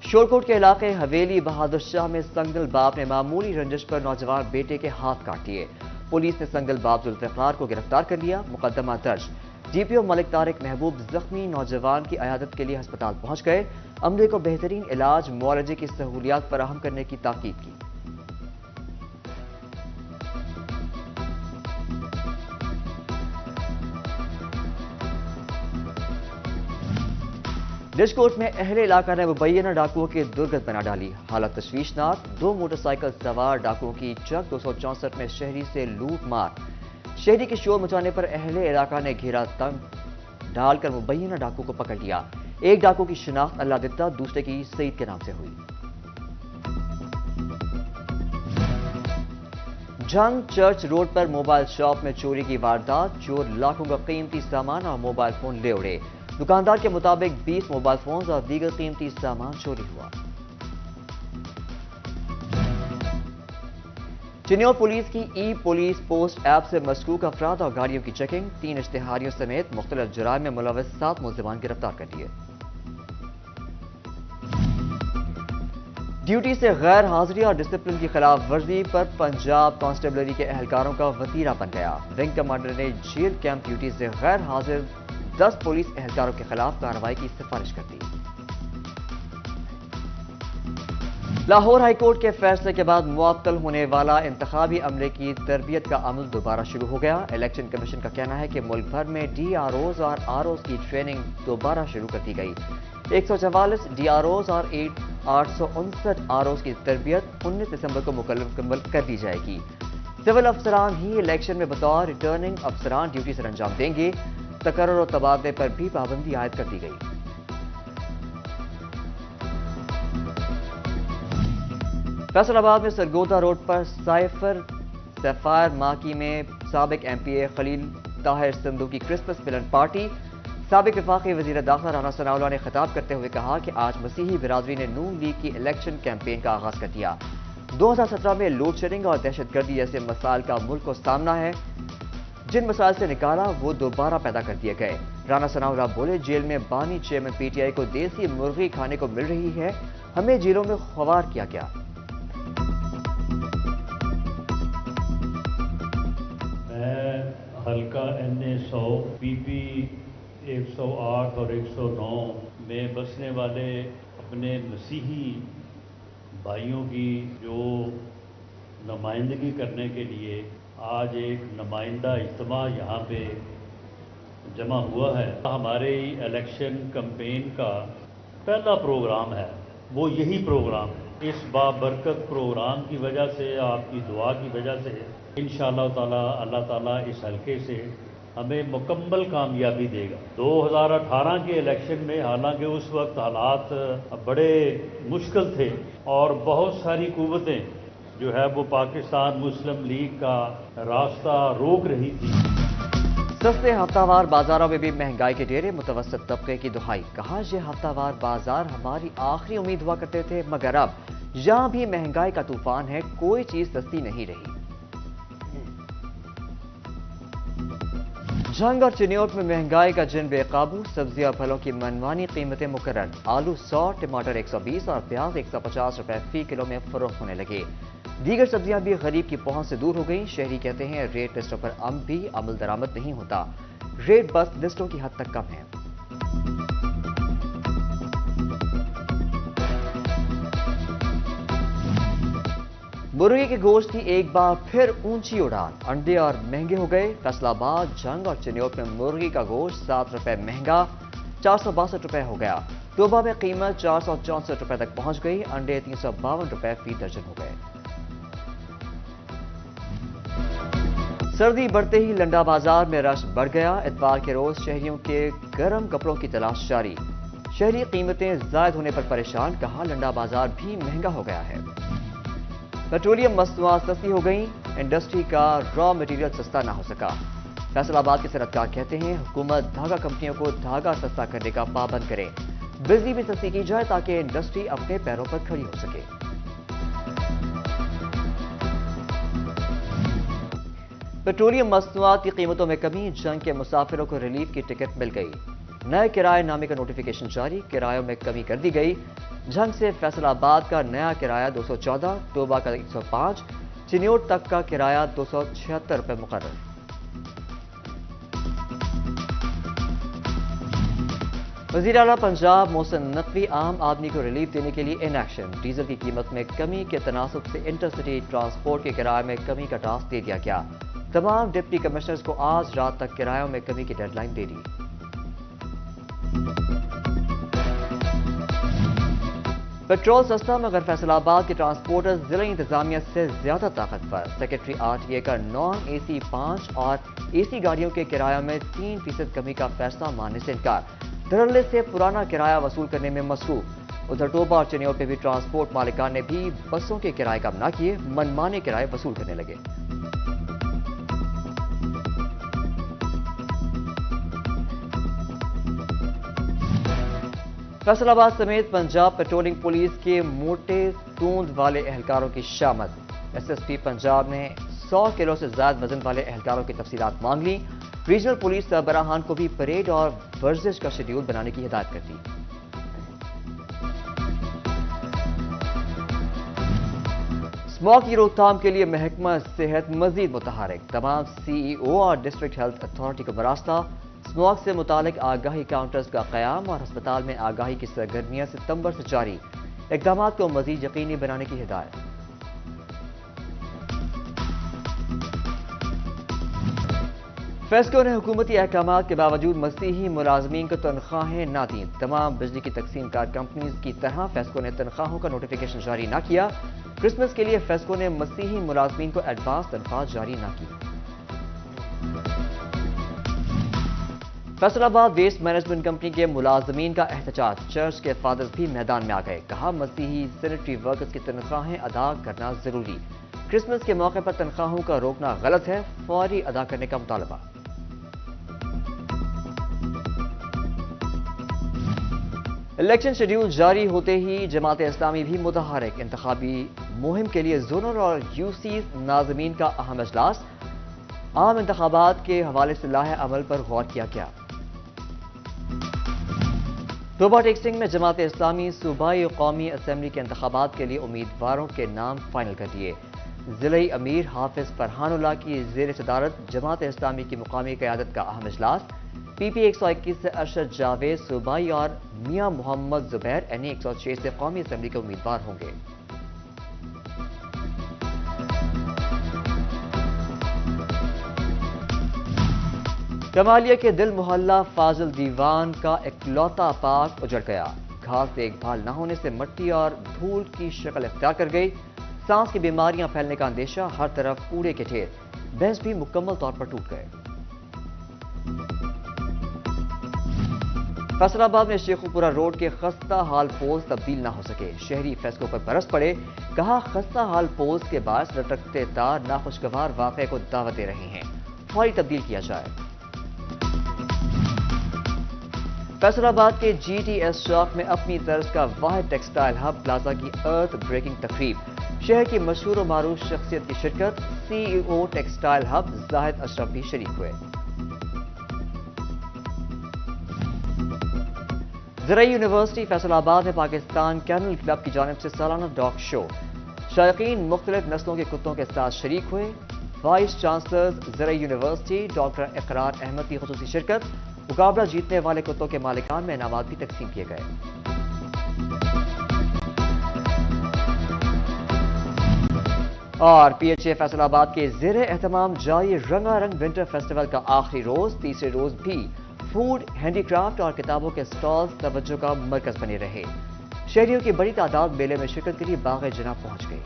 شورکوٹ کے علاقے حویلی بہادر شاہ میں سنگل باپ نے معمولی رنجش پر نوجوان بیٹے کے ہاتھ کاٹ دیے۔ پولیس نے سنگل باپ ذوالفقار کو گرفتار کر لیا۔ مقدمہ درج۔ ڈی پی او ملک طارق محبوب زخمی نوجوان کی عیادت کے لیے ہسپتال پہنچ گئے۔ عملے کو بہترین علاج معالجے کی سہولیات فراہم کرنے کی تاکید کی۔ ڈشکوٹ میں اہل علاقہ نے مبینہ ڈاکوؤں کی درگت بنا ڈالی۔ حالت تشویشناک، 2 موٹر سائیکل سوار ڈاکوؤں کی چک 264 میں شہری سے لوٹ مار۔ شہری کے شور مچانے پر اہل علاقہ نے گھیرا تنگ ڈال کر مبینہ ڈاکو کو پکڑ لیا۔ ایک ڈاکو کی شناخت اللہ دتہ، دوسرے کی سعید کے نام سے ہوئی۔ جنگ چرچ روڈ پر موبائل شاپ میں چوری کی واردات، چور لاکھوں کا قیمتی سامان اور موبائل فون لے اڑے۔ دکاندار کے مطابق 20 موبائل فونز اور دیگر قیمتی سامان چوری ہوا۔ چنیور پولیس کی ای پولیس پوسٹ ایپ سے مشکوک افراد اور گاڑیوں کی چیکنگ، 3 اشتہاریوں سمیت مختلف جرائم میں ملوث 7 ملزمان گرفتار کر لیے۔ ڈیوٹی سے غیر حاضری اور ڈسپلن کی خلاف ورزی پر پنجاب کانسٹیبلری کے اہلکاروں کا وتیرہ بن گیا۔ ونگ کمانڈر نے جیل کیمپ ڈیوٹی سے غیر حاضر 10 پولیس اہلکاروں کے خلاف کارروائی کی سفارش کر دی۔ لاہور ہائی کورٹ کے فیصلے کے بعد معطل ہونے والا انتخابی عملے کی تربیت کا عمل دوبارہ شروع ہو گیا۔ الیکشن کمیشن کا کہنا ہے کہ ملک بھر میں ڈی آر اوز اور آر اوز کی ٹریننگ دوبارہ شروع کر دی گئی۔ 144 ڈی آر اوز اور 859 آر اوز کی تربیت 19 دسمبر کو مکمل کر دی جائے گی۔ سول افسران ہی الیکشن میں بطور ریٹرننگ افسران ڈیوٹی سر انجام دیں گے۔ تقرر و تبادلے پر بھی پابندی عائد کر دی گئی۔ فیصل آباد میں سرگودا روڈ پر سیفائر ماکی میں سابق ایم پی اے خلیل طاہر سندھو کی کرسمس ملن پارٹی۔ سابق وفاقی وزیر داخلہ رانا ثناءاللہ نے خطاب کرتے ہوئے کہا کہ آج مسیحی برادری نے نون لیگ کی الیکشن کیمپین کا آغاز کر دیا۔ 2017 میں لوڈ شیڈنگ اور دہشت گردی جیسے مسائل کا ملک کو سامنا ہے، جن مسائل سے نکالا وہ دوبارہ پیدا کر دیے گئے۔ رانا ثناءاللہ بولے، جیل میں بانی چیئرمین پی ٹی آئی کو دیسی مرغی کھانے کو مل رہی ہے، ہمیں جیلوں میں خوار کیا گیا۔ میں حلقہ NA 100 PP 108 اور 109 میں بسنے والے اپنے مسیحی بھائیوں کی جو نمائندگی کرنے کے لیے آج ایک نمائندہ اجتماع یہاں پہ جمع ہوا ہے۔ ہمارے الیکشن کمپین کا پہلا پروگرام ہے، وہ یہی پروگرام ہے۔ اس بابرکت پروگرام کی وجہ سے، آپ کی دعا کی وجہ سے انشاءاللہ تعالی اللہ تعالیٰ اس حلقے سے ہمیں مکمل کامیابی دے گا۔ 2018 کے الیکشن میں حالانکہ اس وقت حالات بڑے مشکل تھے اور بہت ساری قوتیں جو ہے وہ پاکستان مسلم لیگ کا راستہ روک رہی تھی۔ سستے ہفتہ وار بازاروں میں بھی مہنگائی کے ڈیرے، متوسط طبقے کی دہائی۔ کہا یہ ہفتہ وار بازار ہماری آخری امید ہوا کرتے تھے، مگر اب یہاں بھی مہنگائی کا طوفان ہے، کوئی چیز سستی نہیں رہی۔ جھنگ اور چنیوٹ میں مہنگائی کا جن بے قابو، سبزی اور پھلوں کی منمانی قیمتیں مقرر۔ آلو 100، ٹماٹر 120 اور پیاز 150 روپے فی کلو میں فروخت ہونے لگے۔ دیگر سبزیاں بھی غریب کی پہنچ سے دور ہو گئیں۔ شہری کہتے ہیں ریٹ لسٹوں پر اب بھی عمل درآمد نہیں ہوتا، ریٹ بس لسٹوں کی حد تک کم ہے۔ مرغی کے گوشت کی ایک بار پھر اونچی اڑان، انڈے اور مہنگے ہو گئے۔ فیصل آباد، جنگ اور چنیوٹ میں مرغی کا گوشت 7 روپے مہنگا، 462 روپے ہو گیا۔ توبہ میں قیمت 464 روپے تک پہنچ گئی، انڈے 352 روپے فی درجن ہو گئے۔ سردی بڑھتے ہی لنڈا بازار میں رش بڑھ گیا۔ اتوار کے روز شہریوں کے گرم کپڑوں کی تلاش جاری، شہری قیمتیں زائد ہونے پر پریشان، کہا لنڈا بازار بھی مہنگا ہو گیا ہے۔ پیٹرولیم مصنوعات سستی ہو گئیں، انڈسٹری کا را مٹیریل سستا نہ ہو سکا۔ فیصل آباد کے صنعت کار کہتے ہیں حکومت دھاگا کمپنیوں کو دھاگا سستا کرنے کا پابند کرے، بجلی بھی سستی کی جائے تاکہ انڈسٹری اپنے پیروں پر کھڑی ہو سکے۔ پیٹرولیم مصنوعات کی قیمتوں میں کمی، جنگ کے مسافروں کو ریلیف کی ٹکٹ مل گئی۔ نئے کرایہ نامے کا نوٹیفیکیشن جاری، کرایوں میں کمی کر دی گئی۔ جھنگ سے فیصل آباد کا نیا کرایہ 214، ٹوبہ کا 105، چنیوٹ تک کا کرایہ 276 روپے مقرر۔ وزیر اعلیٰ پنجاب محسن نقوی عام آدمی کو ریلیف دینے کے لیے ان ایکشن۔ ڈیزل کی قیمت میں کمی کے تناسب سے انٹر سٹی ٹرانسپورٹ کے کرایہ میں کمی کا ٹاسک دے دیا گیا۔ تمام ڈپٹی کمشنرز کو آج رات تک کرایوں میں کمی کی ڈیڈ لائن دے دی۔ پیٹرول سستا مگر فیصل آباد کے ٹرانسپورٹر ضلع انتظامیہ سے زیادہ طاقتور۔ سیکرٹری RTA کا نان AC 5 اور AC گاڑیوں کے کرایہ میں 3% کمی کا فیصلہ ماننے سے انکار۔ دھڑلے سے پرانا کرایہ وصول کرنے میں مصروف۔ ادھر ٹوبہ اور چنیوٹ پہ بھی ٹرانسپورٹ مالکان نے بھی بسوں کے کرائے کم نہ کیے، منمانے کرائے وصول کرنے لگے۔ فیصل آباد سمیت پنجاب پیٹرولنگ پولیس کے موٹے توند والے اہلکاروں کی شامت۔ SSP پنجاب نے 100 کلو سے زائد وزن والے اہلکاروں کی تفصیلات مانگ لی۔ ریجنل پولیس سربراہان کو بھی پریڈ اور ورزش کا شیڈیول بنانے کی ہدایت کر دی۔ اسموگ کی روک تھام کے لیے محکمہ صحت مزید متحرک۔ تمام CEO اور ڈسٹرکٹ ہیلتھ اتھارٹی کو براستہ۔ اسموگ سے متعلق آگاہی کاؤنٹرز کا قیام اور ہسپتال میں آگاہی کی سرگرمیاں ستمبر سے جاری۔ اقدامات کو مزید یقینی بنانے کی ہدایت۔ فیسکو نے حکومتی احکامات کے باوجود مسیحی ملازمین کو تنخواہیں نہ دیں۔ تمام بجلی کی تقسیم کار کمپنیز کی طرح فیسکو نے تنخواہوں کا نوٹیفیکیشن جاری نہ کیا۔ کرسمس کے لیے فیسکو نے مسیحی ملازمین کو ایڈوانس تنخواہ جاری نہ کی۔ فیصل آباد ویسٹ مینجمنٹ کمپنی کے ملازمین کا احتجاج۔ چرچ کے فادرز بھی میدان میں آ گئے۔ کہا مسیحی سینیٹری ورکرز کی تنخواہیں ادا کرنا ضروری۔ کرسمس کے موقع پر تنخواہوں کا روکنا غلط ہے، فوری ادا کرنے کا مطالبہ۔ الیکشن شیڈیول جاری ہوتے ہی جماعت اسلامی بھی متحرک۔ انتخابی مہم کے لیے زونل اور UC ناظمین کا اہم اجلاس۔ عام انتخابات کے حوالے سے لائحہ عمل پر غور کیا گیا۔ ٹوبہ ٹیکسنگ میں جماعت اسلامی صوبائی و قومی اسمبلی کے انتخابات کے لیے امیدواروں کے نام فائنل کر دیے۔ ضلعی امیر حافظ فرحان اللہ کی زیر صدارت جماعت اسلامی کی مقامی قیادت کا اہم اجلاس۔ PP 121 سے ارشد جاوید صوبائی اور میاں محمد زبیر NE 106 سے قومی اسمبلی کے امیدوار ہوں گے۔ کمالیہ کے دل محلہ فاضل دیوان کا اکلوتا پارک اجڑ گیا۔ گھاس دیکھ بھال نہ ہونے سے مٹی اور دھول کی شکل اختیار کر گئی۔ سانس کی بیماریاں پھیلنے کا اندیشہ، ہر طرف کوڑے کے ڈھیر۔ بینچ بھی مکمل طور پر ٹوٹ گئے۔ فیصل آباد میں شیخوپورہ روڈ کے خستہ حال پولز تبدیل نہ ہو سکے۔ شہری فیسکو پر برس پڑے۔ کہا خستہ حال پولز کے باعث لٹکتے تار ناخوشگوار واقعے کو دعوت دے رہے ہیں، فوری تبدیل کیا جائے۔ فیصل آباد کے GTS چوک میں اپنی طرز کا واحد ٹیکسٹائل ہب پلازا کی ارتھ بریکنگ تقریب۔ شہر کی مشہور و معروف شخصیت کی شرکت۔ CEO ٹیکسٹائل ہب زاہد اشرف بھی شریک ہوئے۔ زرعی یونیورسٹی فیصل آباد میں پاکستان کینل کلب کی جانب سے سالانہ ڈاگ شو۔ شائقین مختلف نسلوں کے کتوں کے ساتھ شریک ہوئے۔ وائس چانسلر زرعی یونیورسٹی ڈاکٹر اقرار احمد کی خصوصی شرکت۔ مقابلہ جیتنے والے کتوں کے مالکان میں انعامات بھی تقسیم کیے گئے۔ اور PHA فیصل آباد کے زیر اہتمام جاری رنگا رنگ ونٹر فیسٹیول کا آخری روز، تیسرے روز بھی فوڈ، ہینڈی کرافٹ اور کتابوں کے سٹالز توجہ کا مرکز بنے رہے۔ شہریوں کی بڑی تعداد میلے میں شرکت کے لیے باغ جناح پہنچ گئی۔